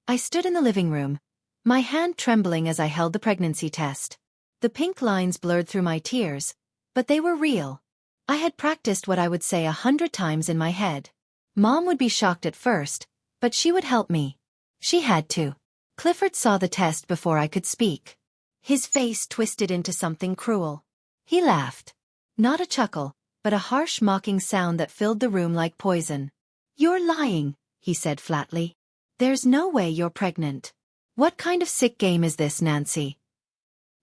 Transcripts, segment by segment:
I stood in the living room, my hand trembling as I held the pregnancy test. The pink lines blurred through my tears, but they were real. I had practiced what I would say 100 times in my head. Mom would be shocked at first, but she would help me. She had to. Clifford saw the test before I could speak. His face twisted into something cruel. He laughed. Not a chuckle, but a harsh mocking sound that filled the room like poison. "You're lying," he said flatly. "There's no way you're pregnant. What kind of sick game is this, Nancy?"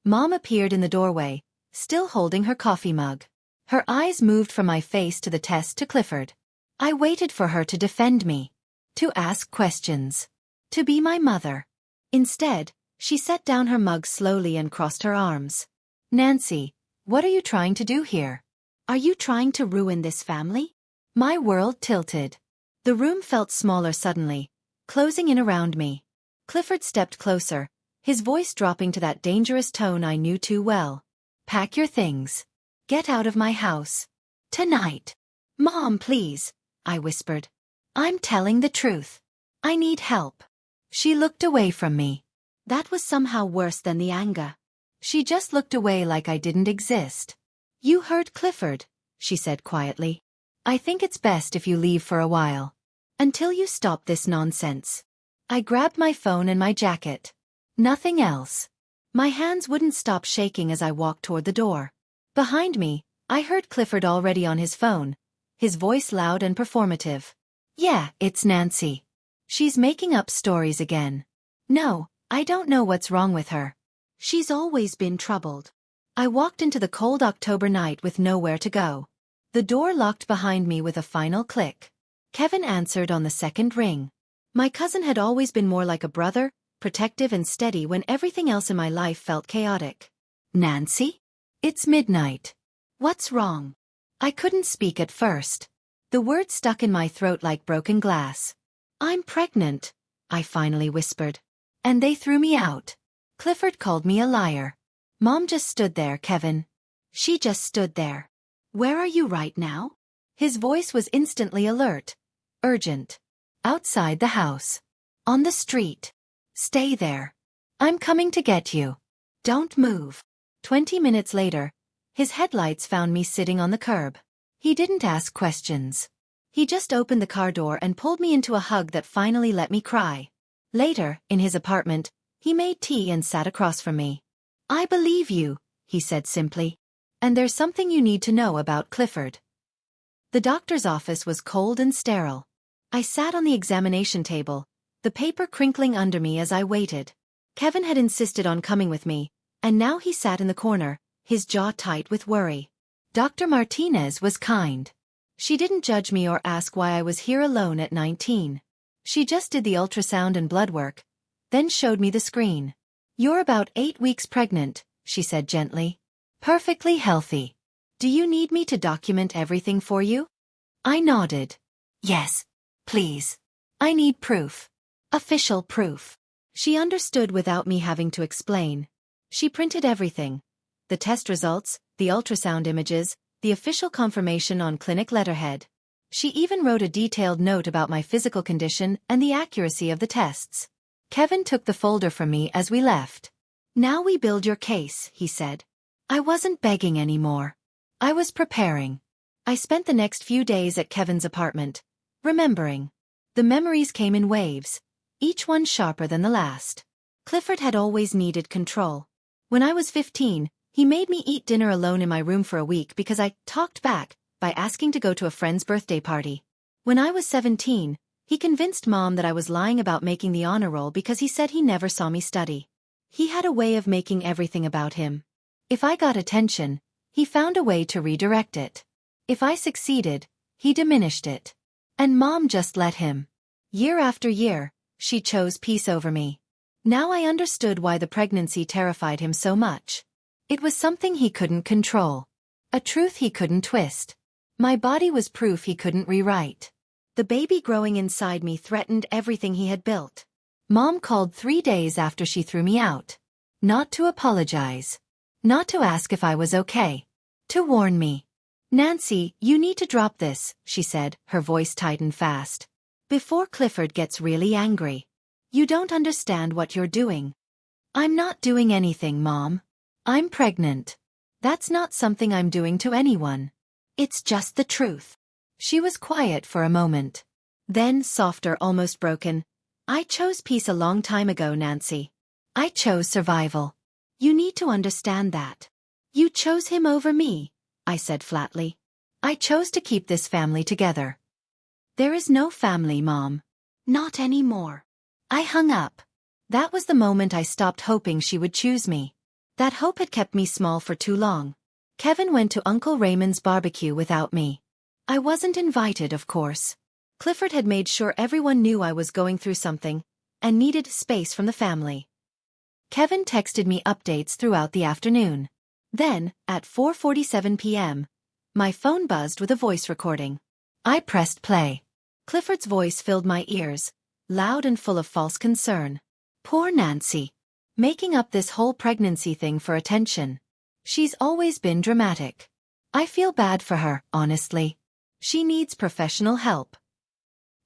Mom appeared in the doorway, still holding her coffee mug. Her eyes moved from my face to the test to Clifford. I waited for her to defend me, to ask questions, to be my mother. Instead, she set down her mug slowly and crossed her arms. "Nancy, what are you trying to do here? Are you trying to ruin this family?" My world tilted. The room felt smaller suddenly, closing in around me. Clifford stepped closer, his voice dropping to that dangerous tone I knew too well. "Pack your things. Get out of my house. Tonight." "Mom, please," I whispered. "I'm telling the truth. I need help." She looked away from me. That was somehow worse than the anger. She just looked away like I didn't exist. "You heard Clifford," she said quietly. "I think it's best if you leave for a while. Until you stop this nonsense." I grabbed my phone and my jacket. Nothing else. My hands wouldn't stop shaking as I walked toward the door. Behind me, I heard Clifford already on his phone, his voice loud and performative. "Yeah, it's Nancy. She's making up stories again. No, I don't know what's wrong with her. She's always been troubled." I walked into the cold October night with nowhere to go. The door locked behind me with a final click. Kevin answered on the second ring. My cousin had always been more like a brother, protective and steady when everything else in my life felt chaotic. "Nancy? It's midnight. What's wrong?" I couldn't speak at first. The words stuck in my throat like broken glass. "I'm pregnant," I finally whispered. "And they threw me out." Clifford called me a liar. "Mom just stood there, Kevin. She just stood there." "Where are you right now?" His voice was instantly alert, urgent. "Outside the house. On the street. Stay there. I'm coming to get you. Don't move." 20 minutes later, his headlights found me sitting on the curb. He didn't ask questions. He just opened the car door and pulled me into a hug that finally let me cry. Later, in his apartment, he made tea and sat across from me. "I believe you," he said simply. "And there's something you need to know about Clifford." The doctor's office was cold and sterile. I sat on the examination table, the paper crinkling under me as I waited. Kevin had insisted on coming with me, and now he sat in the corner, his jaw tight with worry. Dr. Martinez was kind. She didn't judge me or ask why I was here alone at 19. She just did the ultrasound and blood work, then showed me the screen. "You're about 8 weeks pregnant," she said gently. "Perfectly healthy. Do you need me to document everything for you?" I nodded. "Yes, please. I need proof. Official proof." She understood without me having to explain. She printed everything. The test results, the ultrasound images, the official confirmation on clinic letterhead. She even wrote a detailed note about my physical condition and the accuracy of the tests. Kevin took the folder from me as we left. "Now we build your case," he said. I wasn't begging anymore. I was preparing. I spent the next few days at Kevin's apartment, remembering. The memories came in waves, each one sharper than the last. Clifford had always needed control. When I was 15, he made me eat dinner alone in my room for a week because I talked back by asking to go to a friend's birthday party. When I was 17, he convinced Mom that I was lying about making the honor roll because he said he never saw me study. He had a way of making everything about him. If I got attention, he found a way to redirect it. If I succeeded, he diminished it. And Mom just let him. Year after year, she chose peace over me. Now I understood why the pregnancy terrified him so much. It was something he couldn't control. A truth he couldn't twist. My body was proof he couldn't rewrite. The baby growing inside me threatened everything he had built. Mom called 3 days after she threw me out. Not to apologize. Not to ask if I was okay. To warn me. "Nancy, you need to drop this," she said, her voice tightened fast. "Before Clifford gets really angry." You don't understand what you're doing. I'm not doing anything, Mom. I'm pregnant. That's not something I'm doing to anyone. It's just the truth. She was quiet for a moment. Then, softer, almost broken, I chose peace a long time ago, Nancy. I chose survival. You need to understand that. You chose him over me, I said flatly. I chose to keep this family together. There is no family, Mom. Not anymore. I hung up. That was the moment I stopped hoping she would choose me. That hope had kept me small for too long. Kevin went to Uncle Raymond's barbecue without me. I wasn't invited, of course. Clifford had made sure everyone knew I was going through something and needed space from the family. Kevin texted me updates throughout the afternoon. Then, at 4:47 p.m., my phone buzzed with a voice recording. I pressed play. Clifford's voice filled my ears, loud and full of false concern. Poor Nancy. Making up this whole pregnancy thing for attention. She's always been dramatic. I feel bad for her, honestly. She needs professional help.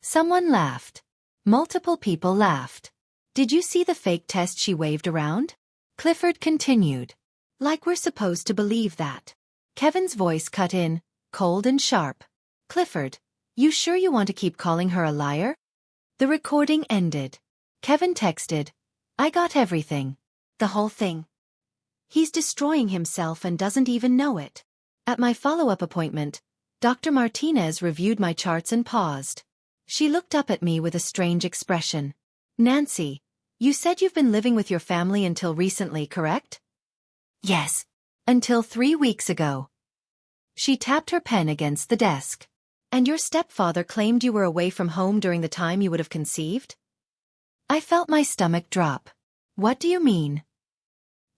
Someone laughed. Multiple people laughed. Did you see the fake test she waved around? Clifford continued. Like we're supposed to believe that. Kevin's voice cut in, cold and sharp. Clifford, you sure you want to keep calling her a liar? The recording ended. Kevin texted, I got everything. The whole thing. He's destroying himself and doesn't even know it. At my follow-up appointment, Dr. Martinez reviewed my charts and paused. She looked up at me with a strange expression. Nancy, you said you've been living with your family until recently, correct? Yes. Until 3 weeks ago. She tapped her pen against the desk. And your stepfather claimed you were away from home during the time you would have conceived? I felt my stomach drop. What do you mean?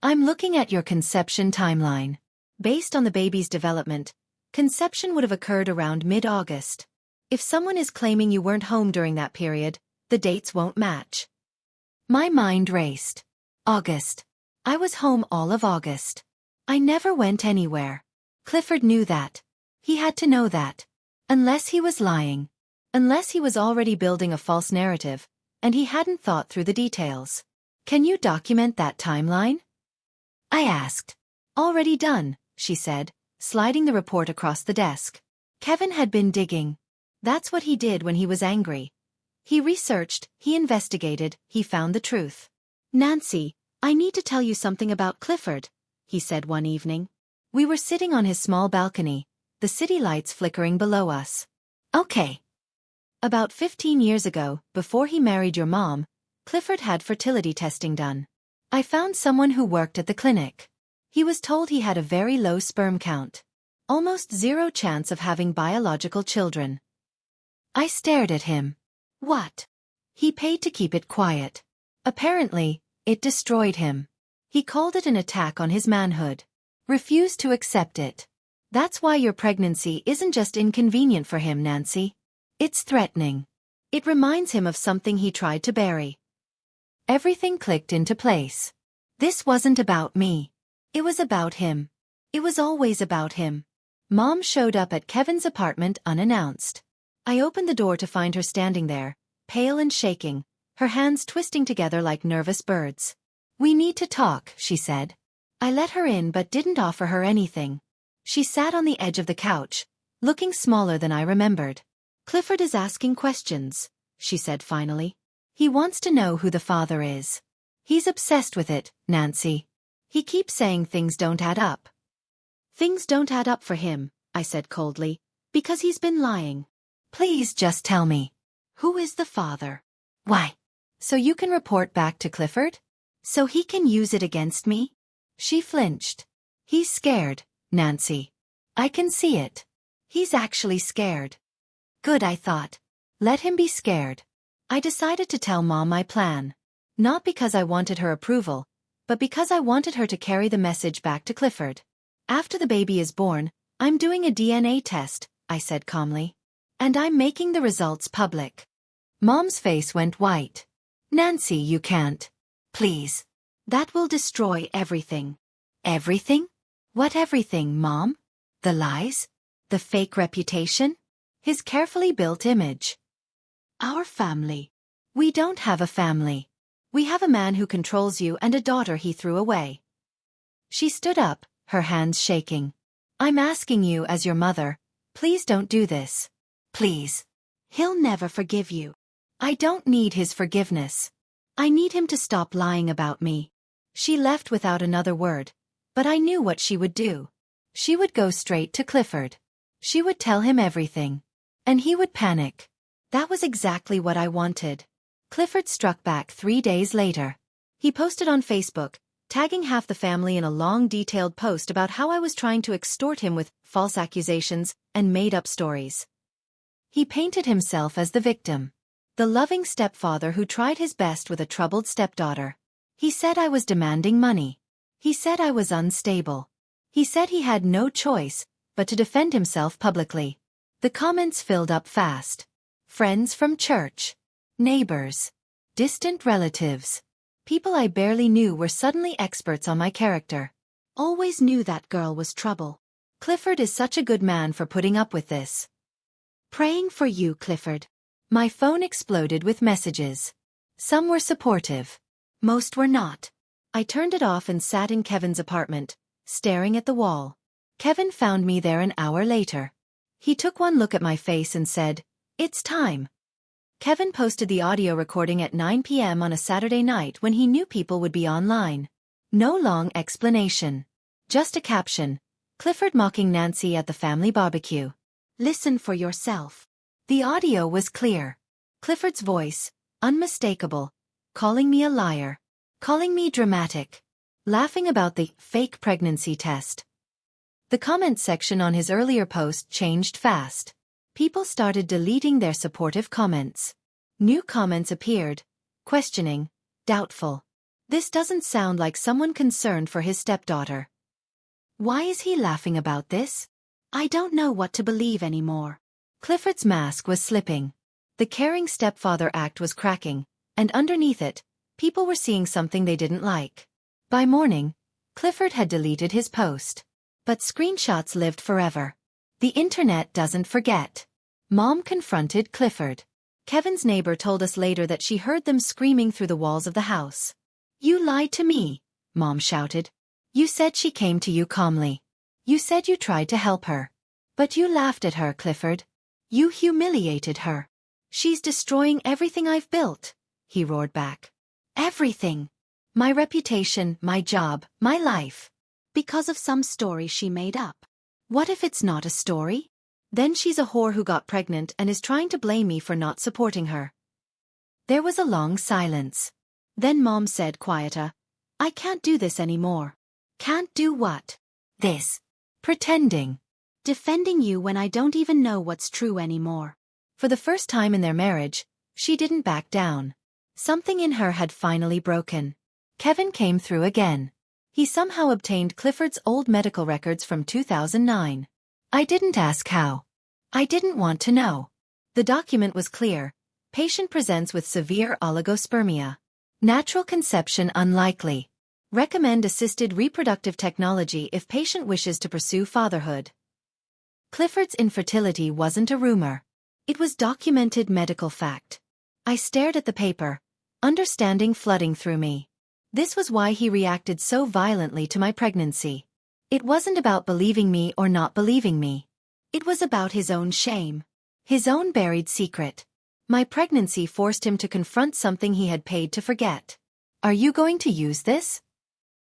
I'm looking at your conception timeline. Based on the baby's development, conception would have occurred around mid-August. If someone is claiming you weren't home during that period, the dates won't match. My mind raced. August. I was home all of August. I never went anywhere. Clifford knew that. He had to know that. Unless he was lying. Unless he was already building a false narrative, and he hadn't thought through the details. Can you document that timeline? I asked. Already done, she said, sliding the report across the desk. Kevin had been digging. That's what he did when he was angry. He researched, he investigated, he found the truth. Nancy, I need to tell you something about Clifford, he said one evening. We were sitting on his small balcony, the city lights flickering below us. Okay. About 15 years ago, before he married your mom, Clifford had fertility testing done. I found someone who worked at the clinic. He was told he had a very low sperm count. Almost zero chance of having biological children. I stared at him. What? He paid to keep it quiet. Apparently, it destroyed him. He called it an attack on his manhood. Refused to accept it. That's why your pregnancy isn't just inconvenient for him, Nancy. It's threatening. It reminds him of something he tried to bury. Everything clicked into place. This wasn't about me. It was about him. It was always about him. Mom showed up at Kevin's apartment unannounced. I opened the door to find her standing there, pale and shaking, her hands twisting together like nervous birds. We need to talk, she said. I let her in but didn't offer her anything. She sat on the edge of the couch, looking smaller than I remembered. Clifford is asking questions, she said finally. He wants to know who the father is. He's obsessed with it, Nancy. He keeps saying things don't add up. Things don't add up for him, I said coldly, because he's been lying. Please just tell me. Who is the father? Why? So you can report back to Clifford? So he can use it against me? She flinched. He's scared, Nancy. I can see it. He's actually scared. Good, I thought. Let him be scared. I decided to tell Mom my plan. Not because I wanted her approval, but because I wanted her to carry the message back to Clifford. After the baby is born, I'm doing a DNA test, I said calmly. And I'm making the results public. Mom's face went white. Nancy, you can't. Please. That will destroy everything. Everything? What everything, Mom? The lies? The fake reputation? His carefully built image? Our family. We don't have a family. We have a man who controls you and a daughter he threw away. She stood up, her hands shaking. I'm asking you as your mother, please don't do this. Please. He'll never forgive you. I don't need his forgiveness. I need him to stop lying about me. She left without another word, but I knew what she would do. She would go straight to Clifford. She would tell him everything. And he would panic. That was exactly what I wanted. Clifford struck back 3 days later. He posted on Facebook, tagging half the family in a long detailed post about how I was trying to extort him with false accusations and made-up stories. He painted himself as the victim. The loving stepfather who tried his best with a troubled stepdaughter. He said I was demanding money. He said I was unstable. He said he had no choice but to defend himself publicly. The comments filled up fast. Friends from church. Neighbors. Distant relatives. People I barely knew were suddenly experts on my character. Always knew that girl was trouble. Clifford is such a good man for putting up with this. Praying for you, Clifford. My phone exploded with messages. Some were supportive. Most were not. I turned it off and sat in Kevin's apartment, staring at the wall. Kevin found me there an hour later. He took one look at my face and said, "It's time." Kevin posted the audio recording at 9 p.m. on a Saturday night when he knew people would be online. No long explanation. Just a caption. Clifford mocking Nancy at the family barbecue. Listen for yourself. The audio was clear. Clifford's voice, unmistakable, calling me a liar, calling me dramatic, laughing about the fake pregnancy test. The comment section on his earlier post changed fast. People started deleting their supportive comments. New comments appeared, questioning, doubtful. This doesn't sound like someone concerned for his stepdaughter. Why is he laughing about this? I don't know what to believe anymore. Clifford's mask was slipping. The caring stepfather act was cracking, and underneath it, people were seeing something they didn't like. By morning, Clifford had deleted his post. But screenshots lived forever. The internet doesn't forget. Mom confronted Clifford. Kevin's neighbor told us later that she heard them screaming through the walls of the house. You lied to me, Mom shouted. You said she came to you calmly. You said you tried to help her. But you laughed at her, Clifford. You humiliated her. She's destroying everything I've built, he roared back. Everything. My reputation, my job, my life. Because of some story she made up. What if it's not a story? Then she's a whore who got pregnant and is trying to blame me for not supporting her. There was a long silence. Then Mom said quieter, I can't do this anymore. Can't do what? This. Pretending. Defending you when I don't even know what's true anymore. For the first time in their marriage, she didn't back down. Something in her had finally broken. Kevin came through again. He somehow obtained Clifford's old medical records from 2009. I didn't ask how. I didn't want to know. The document was clear. Patient presents with severe oligospermia. Natural conception unlikely. Recommend assisted reproductive technology if patient wishes to pursue fatherhood. Clifford's infertility wasn't a rumor. It was documented medical fact. I stared at the paper, understanding flooding through me. This was why he reacted so violently to my pregnancy. It wasn't about believing me or not believing me. It was about his own shame. His own buried secret. My pregnancy forced him to confront something he had paid to forget. Are you going to use this?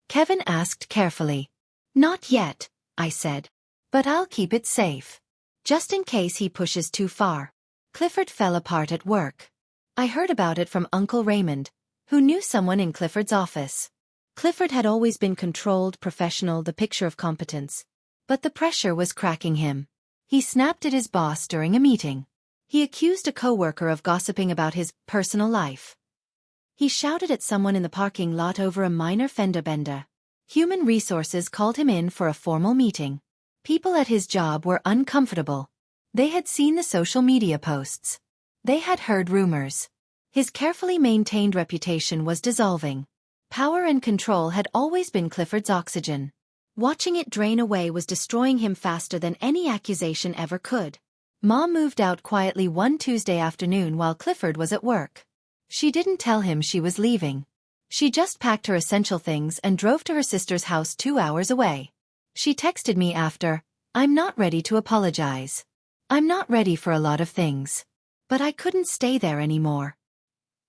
Kevin asked carefully. Not yet, I said. But I'll keep it safe. Just in case he pushes too far. Clifford fell apart at work. I heard about it from Uncle Raymond, who knew someone in Clifford's office. Clifford had always been controlled, professional, the picture of competence. But the pressure was cracking him. He snapped at his boss during a meeting. He accused a coworker of gossiping about his personal life. He shouted at someone in the parking lot over a minor fender bender. Human Resources called him in for a formal meeting. People at his job were uncomfortable. They had seen the social media posts. They had heard rumors. His carefully maintained reputation was dissolving. Power and control had always been Clifford's oxygen. Watching it drain away was destroying him faster than any accusation ever could. Mom moved out quietly one Tuesday afternoon while Clifford was at work. She didn't tell him she was leaving. She just packed her essential things and drove to her sister's house 2 hours away. She texted me after, "I'm not ready to apologize. I'm not ready for a lot of things. But I couldn't stay there anymore.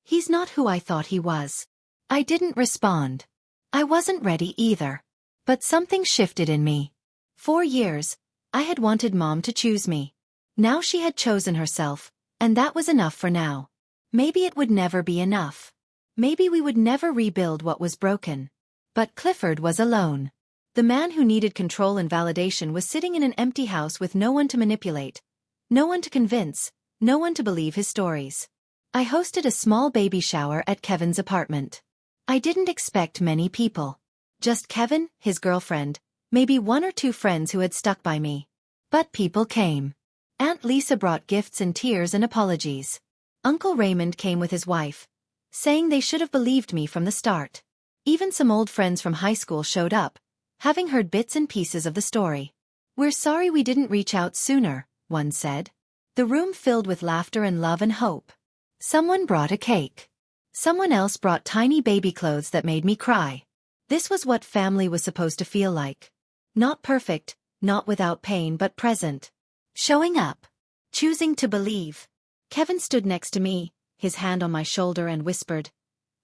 He's not who I thought he was." I didn't respond. I wasn't ready either. But something shifted in me. 4 years, I had wanted Mom to choose me. Now she had chosen herself, and that was enough for now. Maybe it would never be enough. Maybe we would never rebuild what was broken. But Clifford was alone. The man who needed control and validation was sitting in an empty house with no one to manipulate, no one to convince, no one to believe his stories. I hosted a small baby shower at Kevin's apartment. I didn't expect many people. Just Kevin, his girlfriend, maybe 1 or 2 friends who had stuck by me. But people came. Aunt Lisa brought gifts and tears and apologies. Uncle Raymond came with his wife, saying they should have believed me from the start. Even some old friends from high school showed up, having heard bits and pieces of the story. "We're sorry we didn't reach out sooner," one said. The room filled with laughter and love and hope. Someone brought a cake. Someone else brought tiny baby clothes that made me cry. This was what family was supposed to feel like. Not perfect, not without pain but present. Showing up. Choosing to believe. Kevin stood next to me, his hand on my shoulder, and whispered,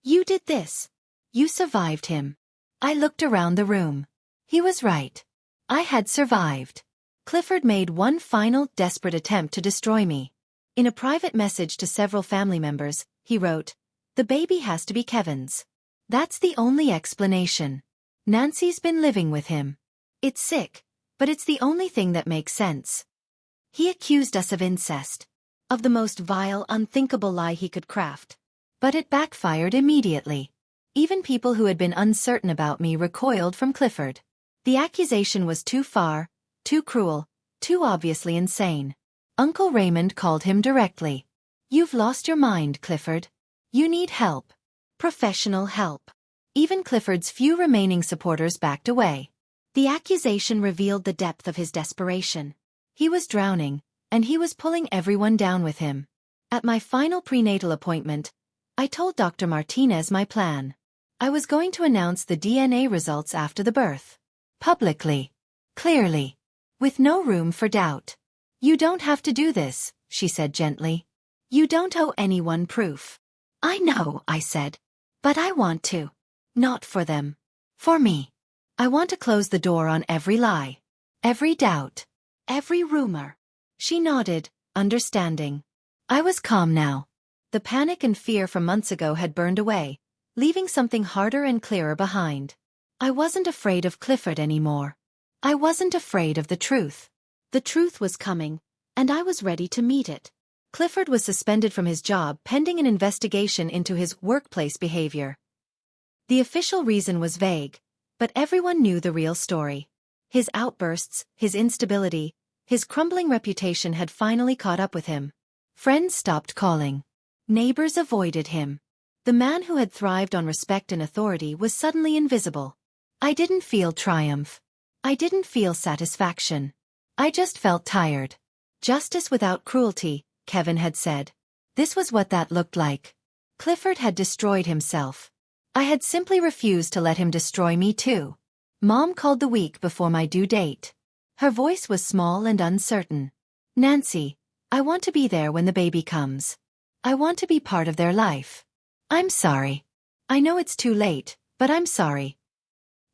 "You did this. You survived him." I looked around the room. He was right. I had survived. Clifford made one final, desperate attempt to destroy me. In a private message to several family members, he wrote, "The baby has to be Kevin's. That's the only explanation. Nancy's been living with him. It's sick, but it's the only thing that makes sense." He accused us of incest. Of the most vile, unthinkable lie he could craft. But it backfired immediately. Even people who had been uncertain about me recoiled from Clifford. The accusation was too far, too cruel, too obviously insane. Uncle Raymond called him directly. "You've lost your mind, Clifford. You need help. Professional help." Even Clifford's few remaining supporters backed away. The accusation revealed the depth of his desperation. He was drowning, and he was pulling everyone down with him. At my final prenatal appointment, I told Dr. Martinez my plan. I was going to announce the DNA results after the birth. Publicly. Clearly. With no room for doubt. "You don't have to do this," she said gently. "You don't owe anyone proof." "I know," I said. "But I want to. Not for them. For me. I want to close the door on every lie. Every doubt. Every rumor." She nodded, understanding. I was calm now. The panic and fear from months ago had burned away, leaving something harder and clearer behind. I wasn't afraid of Clifford anymore. I wasn't afraid of the truth. The truth was coming, and I was ready to meet it. Clifford was suspended from his job pending an investigation into his workplace behavior. The official reason was vague, but everyone knew the real story. His outbursts, his instability, his crumbling reputation had finally caught up with him. Friends stopped calling. Neighbors avoided him. The man who had thrived on respect and authority was suddenly invisible. I didn't feel triumph. I didn't feel satisfaction. I just felt tired. Justice without cruelty, Kevin had said. This was what that looked like. Clifford had destroyed himself. I had simply refused to let him destroy me too. Mom called the week before my due date. Her voice was small and uncertain. "Nancy, I want to be there when the baby comes. I want to be part of their life. I'm sorry. I know it's too late, but I'm sorry."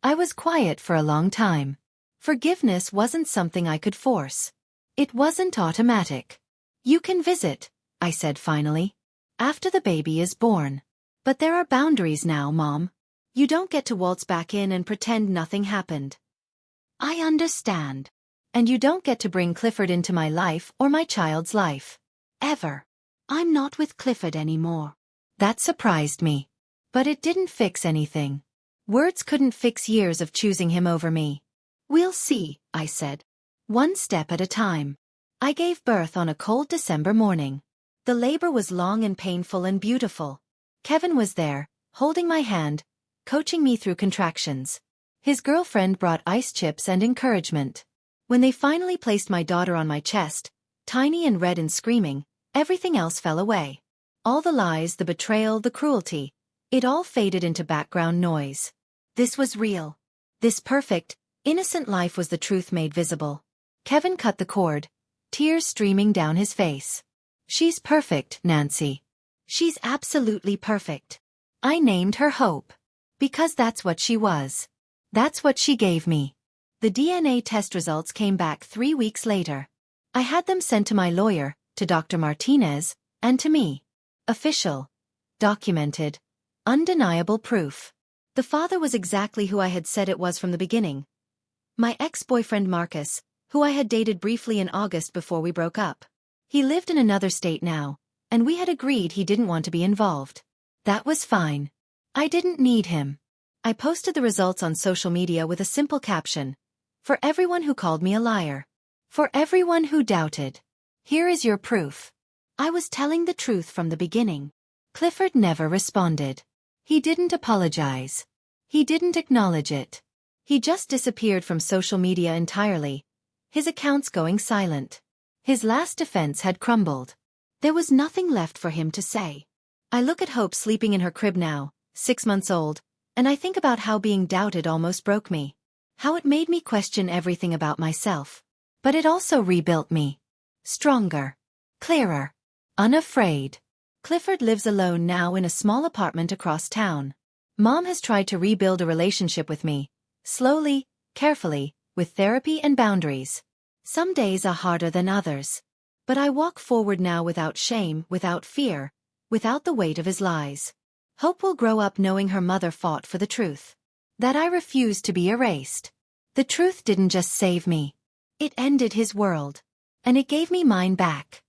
I was quiet for a long time. Forgiveness wasn't something I could force. It wasn't automatic. "You can visit," I said finally. "After the baby is born. But there are boundaries now, Mom. You don't get to waltz back in and pretend nothing happened." "I understand. And you don't get to bring Clifford into my life or my child's life. Ever. I'm not with Clifford anymore." That surprised me. But it didn't fix anything. Words couldn't fix years of choosing him over me. "We'll see," I said. One step at a time. I gave birth on a cold December morning. The labor was long and painful and beautiful. Kevin was there, holding my hand, coaching me through contractions. His girlfriend brought ice chips and encouragement. When they finally placed my daughter on my chest, tiny and red and screaming, everything else fell away. All the lies, the betrayal, the cruelty. It all faded into background noise. This was real. This perfect, innocent life was the truth made visible. Kevin cut the cord, tears streaming down his face. She's perfect, Nancy. She's absolutely perfect. I named her Hope. Because that's what she was. That's what she gave me. The DNA test results came back 3 weeks later. I had them sent to my lawyer, to Dr. Martinez, and to me. Official. Documented. Undeniable proof. The father was exactly who I had said it was from the beginning. My ex-boyfriend Marcus, who I had dated briefly in August before we broke up. He lived in another state now, and we had agreed he didn't want to be involved. That was fine. I didn't need him. I posted the results on social media with a simple caption. For everyone who called me a liar. For everyone who doubted. Here is your proof. I was telling the truth from the beginning. Clifford never responded. He didn't apologize. He didn't acknowledge it. He just disappeared from social media entirely, his accounts going silent. His last defense had crumbled. There was nothing left for him to say. I look at Hope sleeping in her crib now, 6 months old, and I think about how being doubted almost broke me. How it made me question everything about myself. But it also rebuilt me. Stronger. Clearer. Unafraid. Clifford lives alone now in a small apartment across town. Mom has tried to rebuild a relationship with me. Slowly, carefully, with therapy and boundaries. Some days are harder than others. But I walk forward now without shame, without fear, without the weight of his lies. Hope will grow up knowing her mother fought for the truth. That I refused to be erased. The truth didn't just save me. It ended his world. And it gave me mine back.